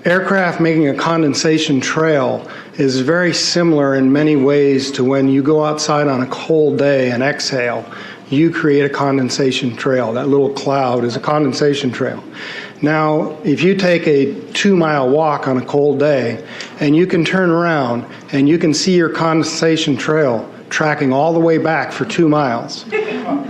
Aircraft making a condensation trail is very similar in many ways to when you go outside on a cold day and exhale. You create a condensation trail. That little cloud is a condensation trail. Now, if you take a 2-mile walk on a cold day and you can turn around and you can see your condensation trail tracking all the way back for 2 miles.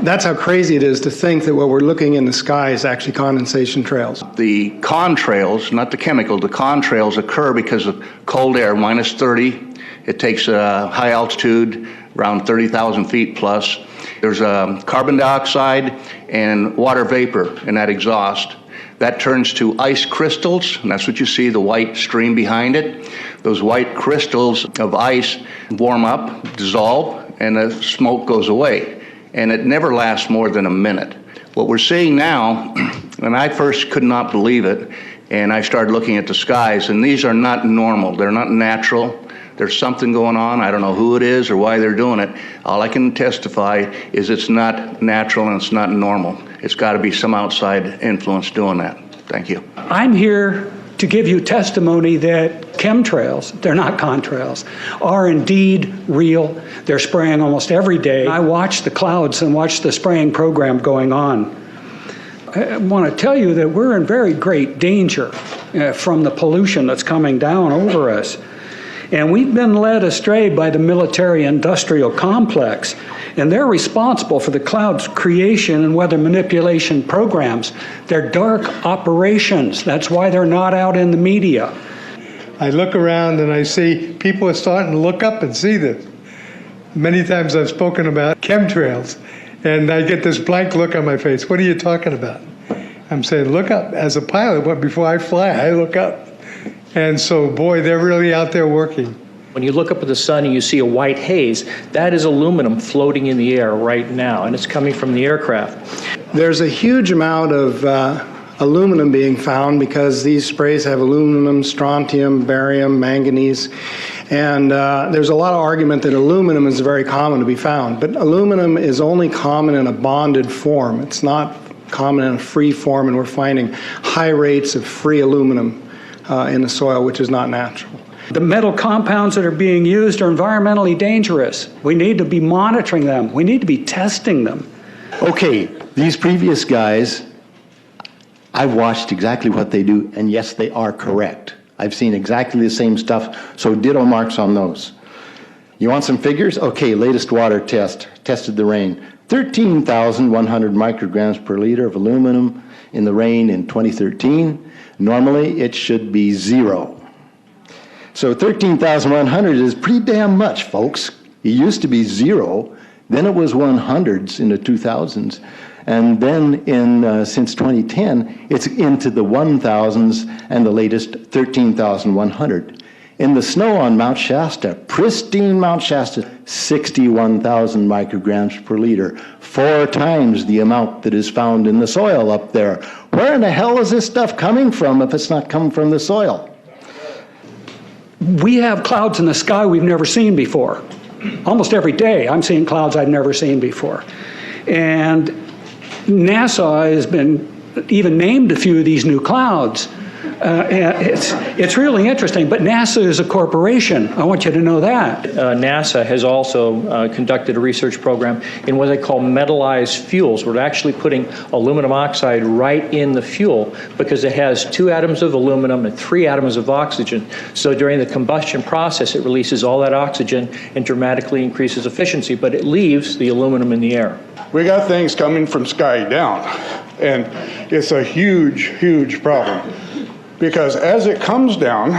That's how crazy it is to think that what we're looking in the sky is actually condensation trails. The contrails, not the chemical, the contrails occur because of cold air, minus 30. It takes high altitude, around 30,000 feet plus. There's carbon dioxide and water vapor in that exhaust. That turns to ice crystals, and that's what you see, the white stream behind it. Those white crystals of ice warm up, dissolve, and the smoke goes away. And it never lasts more than a minute. What we're seeing now, and I first could not believe it, and I started looking at the skies, and these are not normal, they're not natural. There's something going on. I don't know who it is or why they're doing it. All I can testify is it's not natural and it's not normal. It's got to be some outside influence doing that. Thank you. I'm here to give you testimony that chemtrails, they're not contrails, are indeed real. They're spraying almost every day. I watch the clouds and watch the spraying program going on. I want to tell you that we're in very great danger from the pollution that's coming down over us. And we've been led astray by the military-industrial complex, and they're responsible for the cloud's creation and weather manipulation programs. They're dark operations. That's why they're not out in the media. I look around and I see people are starting to look up and see this. Many times I've spoken about chemtrails, and I get this blank look on my face. What are you talking about? I'm saying, look up. As a pilot, before I fly, I look up. And so, boy, they're really out there working. When you look up at the sun and you see a white haze, that is aluminum floating in the air right now, and it's coming from the aircraft. There's a huge amount of aluminum being found because these sprays have aluminum, strontium, barium, manganese, and there's a lot of argument that aluminum is very common to be found, but aluminum is only common in a bonded form. It's not common in a free form, and we're finding high rates of free aluminum in the soil, which is not natural. The metal compounds that are being used are environmentally dangerous. We need to be monitoring them. We need to be testing them. Okay, these previous guys, I've watched exactly what they do, and yes, they are correct. I've seen exactly the same stuff, so ditto marks on those. You want some figures? Okay, latest water test, tested the rain. 13,100 micrograms per liter of aluminum in the rain in 2013. Normally, it should be 0. So 13,100 is pretty damn much, folks. It used to be 0, then it was 100s in the 2000s, and then since 2010, it's into the 1,000s and the latest 13,100. In the snow on Mount Shasta, pristine Mount Shasta, 61,000 micrograms per liter, 4 times the amount that is found in the soil up there. Where in the hell is this stuff coming from if it's not coming from the soil? We have clouds in the sky we've never seen before. Almost every day I'm seeing clouds I've never seen before. And NASA has been even named a few of these new clouds. It's really interesting, but NASA is a corporation. I want you to know that. NASA has also conducted a research program in what they call metallized fuels. We're actually putting aluminum oxide right in the fuel because it has 2 atoms of aluminum and 3 atoms of oxygen. So during the combustion process, it releases all that oxygen and dramatically increases efficiency, but it leaves the aluminum in the air. We got things coming from sky down, and it's a huge, huge problem. Because as it comes down,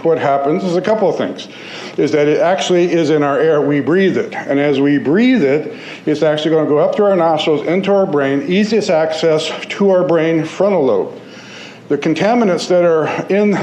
what happens is a couple of things. Is that it actually is in our air, we breathe it. And as we breathe it, it's actually going to go up through our nostrils, into our brain, easiest access to our brain frontal lobe. The contaminants that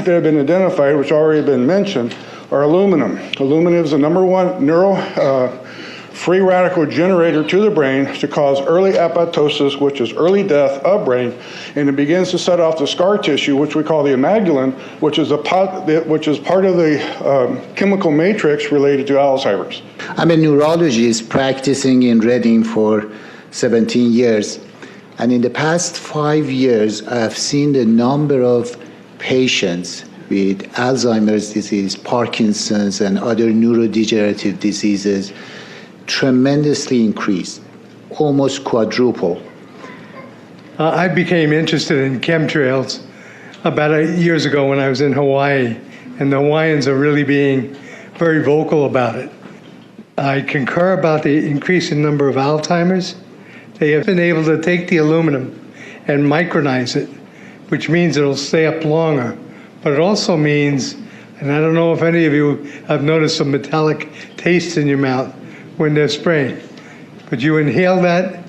have been identified, which already been mentioned, are aluminum. Aluminum is the #1 free radical generator to the brain to cause early apoptosis, which is early death of brain, and it begins to set off the scar tissue, which we call the amygdalin, which is part of the chemical matrix related to Alzheimer's. I'm a neurologist practicing in Reading for 17 years, and in the past 5 years, I have seen the number of patients with Alzheimer's disease, Parkinson's, and other neurodegenerative diseases tremendously increased, almost quadruple. I became interested in chemtrails about 8 years ago when I was in Hawaii, and the Hawaiians are really being very vocal about it. I concur about the increasing number of Alzheimer's. They have been able to take the aluminum and micronize it, which means it'll stay up longer. But it also means, and I don't know if any of you have noticed a metallic taste in your mouth when they're spraying, but you inhale that,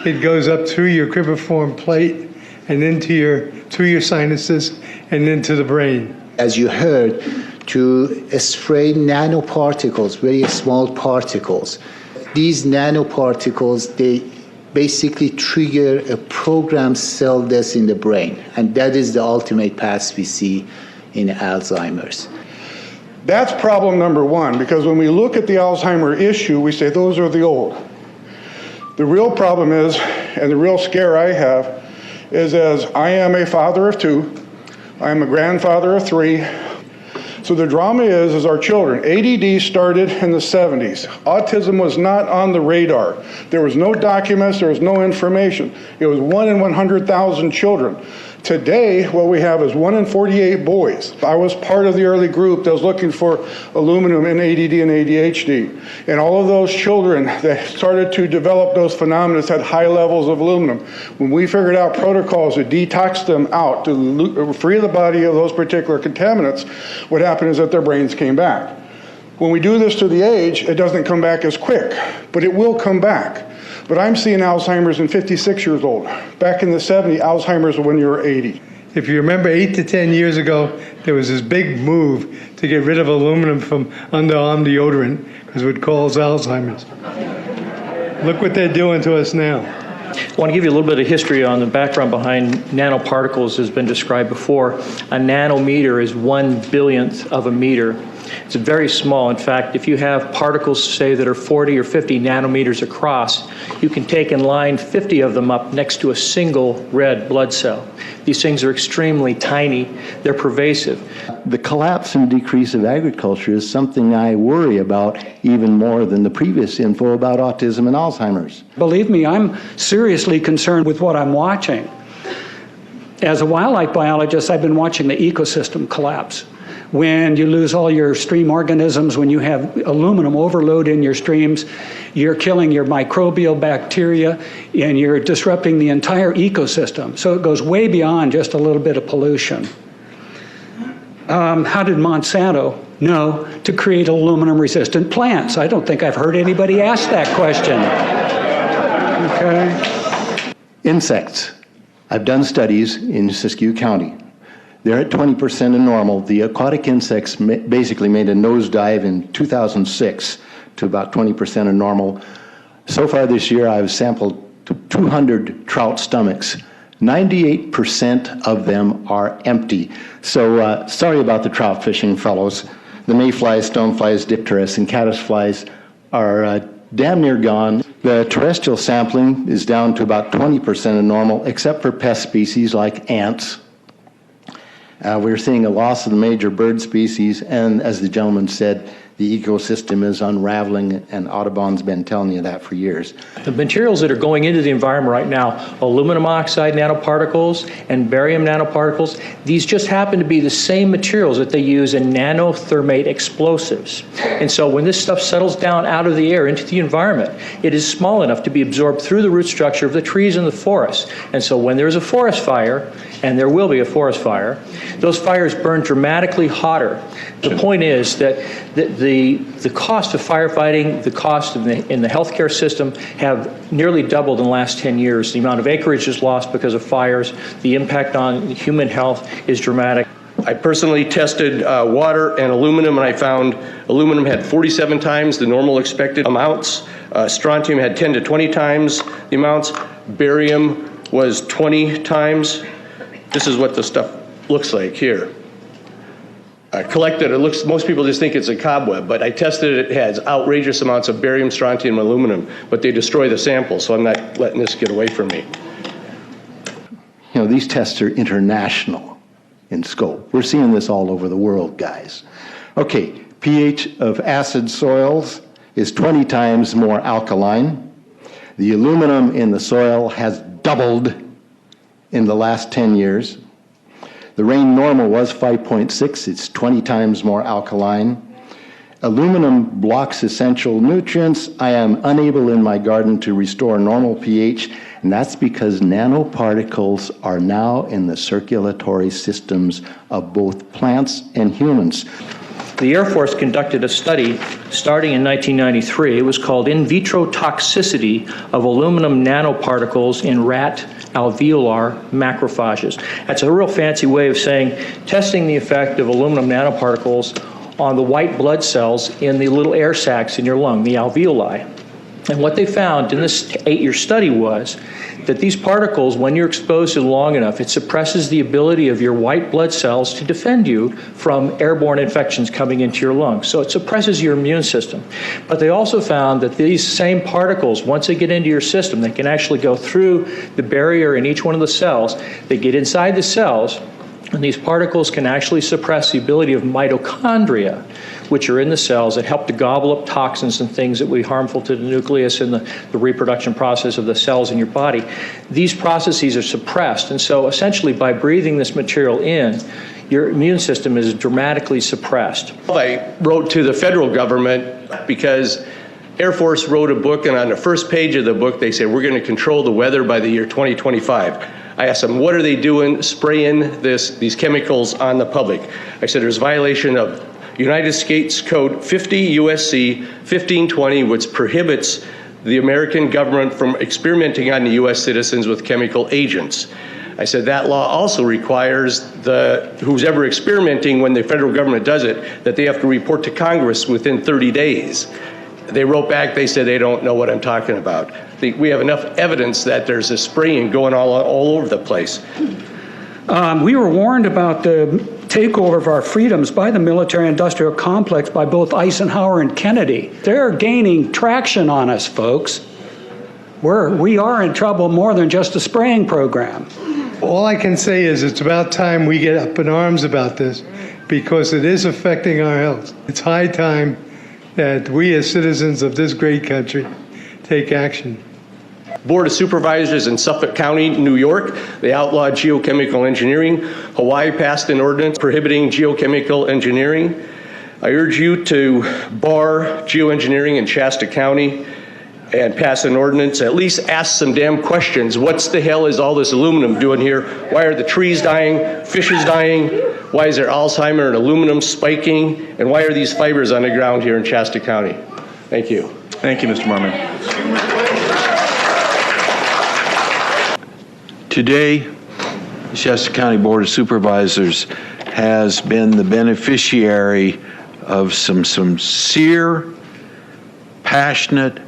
it goes up through your cribriform plate and through your sinuses and into the brain. As you heard, to spray nanoparticles, very small particles. These nanoparticles, they basically trigger a programmed cell death in the brain, and that is the ultimate path we see in Alzheimer's. That's problem number one, because when we look at the Alzheimer issue, we say those are the old. The real problem is, and the real scare I have, is as I am a father of 2, I am a grandfather of 3. So the drama is our children. ADD started in the 70s. Autism was not on the radar. There was no documents, there was no information. It was 1 in 100,000 children. Today, what we have is 1 in 48 boys. I was part of the early group that was looking for aluminum in ADD and ADHD. And all of those children that started to develop those phenomena had high levels of aluminum. When we figured out protocols to detox them out, to free the body of those particular contaminants, what happened is that their brains came back. When we do this to the age, it doesn't come back as quick, but it will come back. But I'm seeing Alzheimer's in 56 years old. Back in the 70s, Alzheimer's when you were 80. If you remember 8 to 10 years ago, there was this big move to get rid of aluminum from underarm deodorant because it would cause Alzheimer's. Look what they're doing to us now. I want to give you a little bit of history on the background behind nanoparticles has been described before. A nanometer is 1/1000th of a meter. It's very small. In fact, if you have particles, say, that are 40 or 50 nanometers across, you can take and line 50 of them up next to a single red blood cell. These things are extremely tiny. They're pervasive. The collapse and decrease of agriculture is something I worry about even more than the previous info about autism and Alzheimer's. Believe me, I'm seriously concerned with what I'm watching. As a wildlife biologist, I've been watching the ecosystem collapse. When you lose all your stream organisms, when you have aluminum overload in your streams, you're killing your microbial bacteria and you're disrupting the entire ecosystem. So it goes way beyond just a little bit of pollution. How did Monsanto know to create aluminum-resistant plants? I don't think I've heard anybody ask that question. Okay. Insects. I've done studies in Siskiyou County. They're at 20% of normal. The aquatic insects basically made a nosedive in 2006 to about 20% of normal. So far this year, I've sampled 200 trout stomachs. 98% of them are empty. So sorry about the trout fishing, fellows. The mayflies, stoneflies, dipterus, and caddisflies are damn near gone. The terrestrial sampling is down to about 20% of normal, except for pest species like ants. We're seeing a loss of the major bird species, and as the gentleman said, the ecosystem is unraveling, and Audubon's been telling you that for years. The materials that are going into the environment right now, aluminum oxide nanoparticles and barium nanoparticles, these just happen to be the same materials that they use in nanothermate explosives. And so when this stuff settles down out of the air into the environment, it is small enough to be absorbed through the root structure of the trees in the forest. And so when there's a forest fire, and there will be a forest fire, those fires burn dramatically hotter. The point is that the cost of firefighting, the cost in the healthcare system have nearly doubled in the last 10 years. The amount of acreage is lost because of fires. The impact on human health is dramatic. I personally tested water and aluminum, and I found aluminum had 47 times the normal expected amounts. Strontium had 10 to 20 times the amounts. Barium was 20 times. This is what the stuff looks like here. Collected, most people just think it's a cobweb, but I tested it. It has outrageous amounts of barium, strontium, and aluminum, but they destroy the sample, so I'm not letting this get away from me. You know, these tests are international. in scope. We're seeing this all over the world, guys. Okay, pH of acid soils is 20 times more alkaline. The aluminum in the soil has doubled in the last 10 years. The rain normal was 5.6. It's 20 times more alkaline. Aluminum blocks essential nutrients. I am unable in my garden to restore normal pH, and that's because nanoparticles are now in the circulatory systems of both plants and humans. The Air Force conducted a study starting in 1993. It was called In Vitro Toxicity of Aluminum Nanoparticles in Rat Alveolar Macrophages. That's a real fancy way of saying testing the effect of aluminum nanoparticles on the white blood cells in the little air sacs in your lung, the alveoli. And what they found in this 8-year study was that these particles, when you're exposed to them long enough, it suppresses the ability of your white blood cells to defend you from airborne infections coming into your lungs. So it suppresses your immune system. But they also found that these same particles, once they get into your system, they can actually go through the barrier in each one of the cells. They get inside the cells, and these particles can actually suppress the ability of mitochondria, which are in the cells that help to gobble up toxins and things that would be harmful to the nucleus and the reproduction process of the cells in your body. These processes are suppressed, and so essentially by breathing this material in, your immune system is dramatically suppressed. I wrote to the federal government because Air Force wrote a book, and on the first page of the book they said, we're going to control the weather by the year 2025. I asked them, what are they doing spraying these chemicals on the public? I said, there's violation of United States Code 50 USC 1520, which prohibits the American government from experimenting on the U.S. citizens with chemical agents. I said that law also requires who's ever experimenting, when the federal government does it, that they have to report to Congress within 30 days. They wrote back, they said they don't know what I'm talking about. We have enough evidence that there's a spraying going all over the place. We were warned about the takeover of our freedoms by the military-industrial complex by both Eisenhower and Kennedy. They're gaining traction on us, folks. We are in trouble more than just a spraying program. All I can say is it's about time we get up in arms about this, because it is affecting our health. It's high time that we as citizens of this great country take action. Board of Supervisors in Suffolk County, New York, they outlawed geochemical engineering. Hawaii passed an ordinance prohibiting geochemical engineering. I urge you to bar geoengineering in Shasta County and pass an ordinance. At least ask some damn questions. What the hell is all this aluminum doing here? Why are the trees dying, fishes dying? Why is there Alzheimer and aluminum spiking? And why are these fibers on the ground here in Shasta County? Thank you. Thank you, Mr. Marmon. Today, the Shasta County Board of Supervisors has been the beneficiary of some sincere, passionate,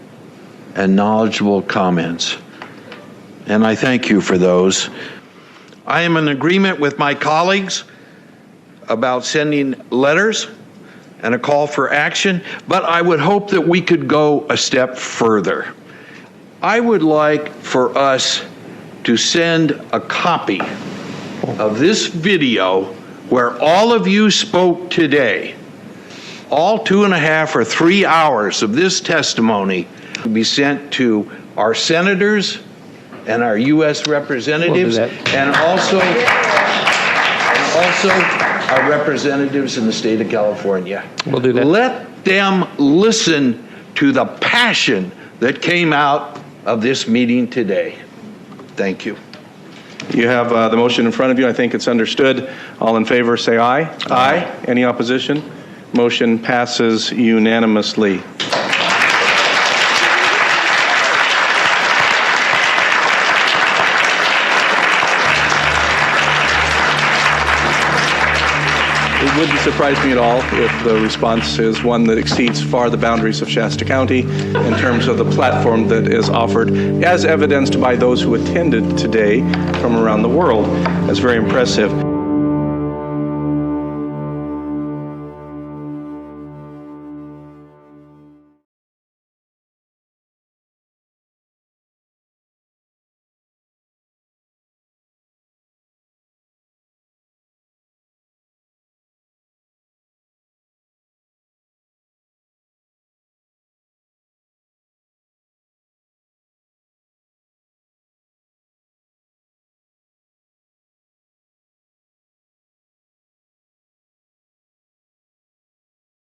and knowledgeable comments. And I thank you for those. I am in agreement with my colleagues about sending letters and a call for action, but I would hope that we could go a step further. I would like for us to send a copy of this video where all of you spoke today, all 2.5 or 3 hours of this testimony, to be sent to our senators and our U.S. representatives, and also our representatives in the state of California. We'll do that. Let them listen to the passion that came out of this meeting today. Thank you. You have the motion in front of you. I think it's understood. All in favor, say aye. Aye. Any opposition? Motion passes unanimously. It wouldn't surprise me at all if the response is one that exceeds far the boundaries of Shasta County in terms of the platform that is offered, as evidenced by those who attended today from around the world. That's very impressive.